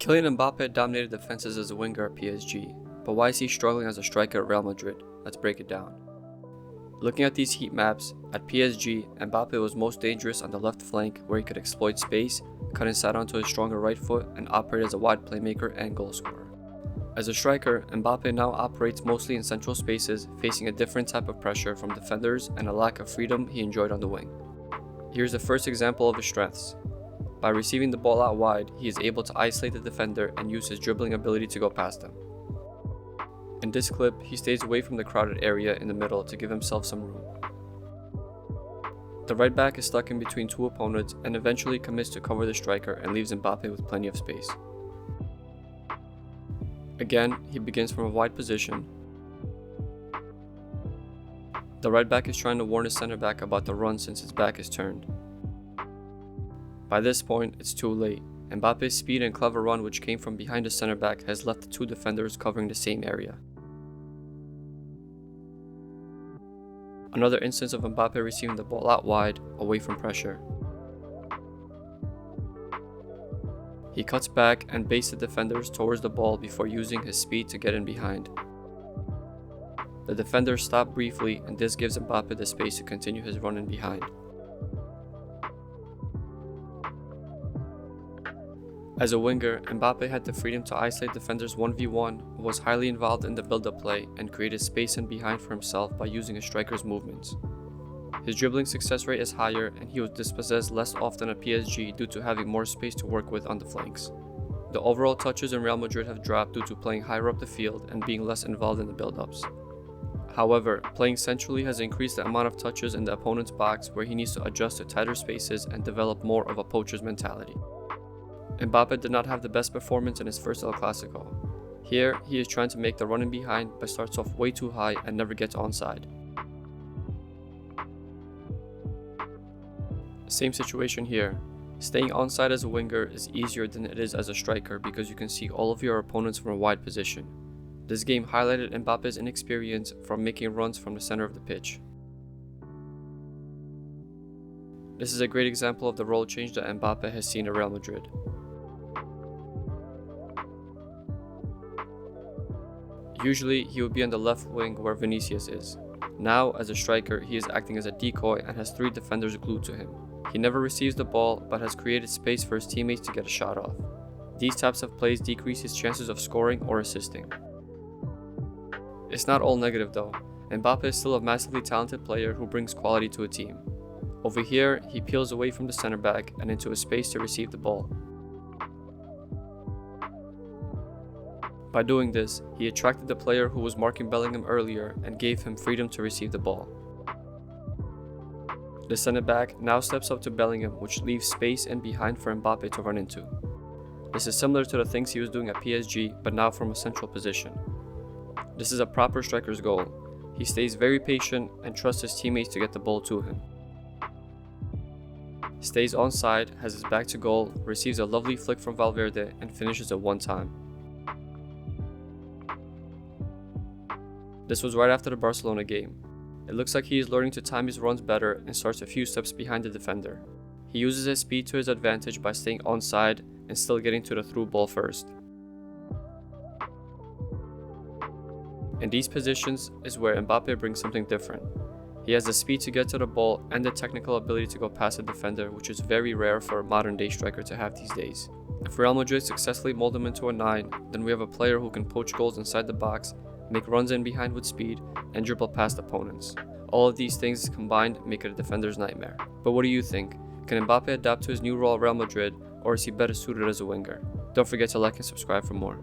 Kylian Mbappe dominated defenses as a winger at PSG, but why is he struggling as a striker at Real Madrid? Let's break it down. Looking at these heat maps, at PSG, Mbappe was most dangerous on the left flank where he could exploit space, cut inside onto his stronger right foot, and operate as a wide playmaker and goal scorer. As a striker, Mbappe now operates mostly in central spaces, facing a different type of pressure from defenders and a lack of freedom he enjoyed on the wing. Here's the first example of his strengths. By receiving the ball out wide, he is able to isolate the defender and use his dribbling ability to go past him. In this clip, he stays away from the crowded area in the middle to give himself some room. The right back is stuck in between two opponents and eventually commits to cover the striker and leaves Mbappe with plenty of space. Again, he begins from a wide position. The right back is trying to warn his center back about the run since his back is turned. By this point, it's too late. Mbappe's speed and clever run, which came from behind the center back, has left the two defenders covering the same area. Another instance of Mbappe receiving the ball out wide, away from pressure. He cuts back and baits the defenders towards the ball before using his speed to get in behind. The defenders stop briefly, and this gives Mbappe the space to continue his run in behind. As a winger, Mbappe had the freedom to isolate defenders 1v1, was highly involved in the build-up play, and created space in behind for himself by using a striker's movements. His dribbling success rate is higher, and he was dispossessed less often at PSG due to having more space to work with on the flanks. The overall touches in Real Madrid have dropped due to playing higher up the field and being less involved in the build-ups. However, playing centrally has increased the amount of touches in the opponent's box, where he needs to adjust to tighter spaces and develop more of a poacher's mentality. Mbappe did not have the best performance in his first El Clasico. Here, he is trying to make the run in behind but starts off way too high and never gets onside. Same situation here. Staying onside as a winger is easier than it is as a striker because you can see all of your opponents from a wide position. This game highlighted Mbappe's inexperience from making runs from the center of the pitch. This is a great example of the role change that Mbappe has seen at Real Madrid. Usually, he would be on the left wing where Vinicius is. Now, as a striker, he is acting as a decoy and has three defenders glued to him. He never receives the ball, but has created space for his teammates to get a shot off. These types of plays decrease his chances of scoring or assisting. It's not all negative though. Mbappe is still a massively talented player who brings quality to a team. Over here, he peels away from the center back and into a space to receive the ball. By doing this, he attracted the player who was marking Bellingham earlier and gave him freedom to receive the ball. The center back now steps up to Bellingham, which leaves space in behind for Mbappe to run into. This is similar to the things he was doing at PSG, but now from a central position. This is a proper striker's goal. He stays very patient and trusts his teammates to get the ball to him. Stays onside, has his back to goal, receives a lovely flick from Valverde, and finishes at one time. This was right after the Barcelona game. It looks like he is learning to time his runs better and starts a few steps behind the defender. He uses his speed to his advantage by staying onside and still getting to the through ball first. In these positions is where Mbappe brings something different. He has the speed to get to the ball and the technical ability to go past the defender, which is very rare for a modern day striker to have these days. If Real Madrid successfully mold him into a 9, then we have a player who can poach goals inside the box, make runs in behind with speed, and dribble past opponents. All of these things combined make it a defender's nightmare. But what do you think? Can Mbappe adapt to his new role at Real Madrid, or is he better suited as a winger? Don't forget to like and subscribe for more.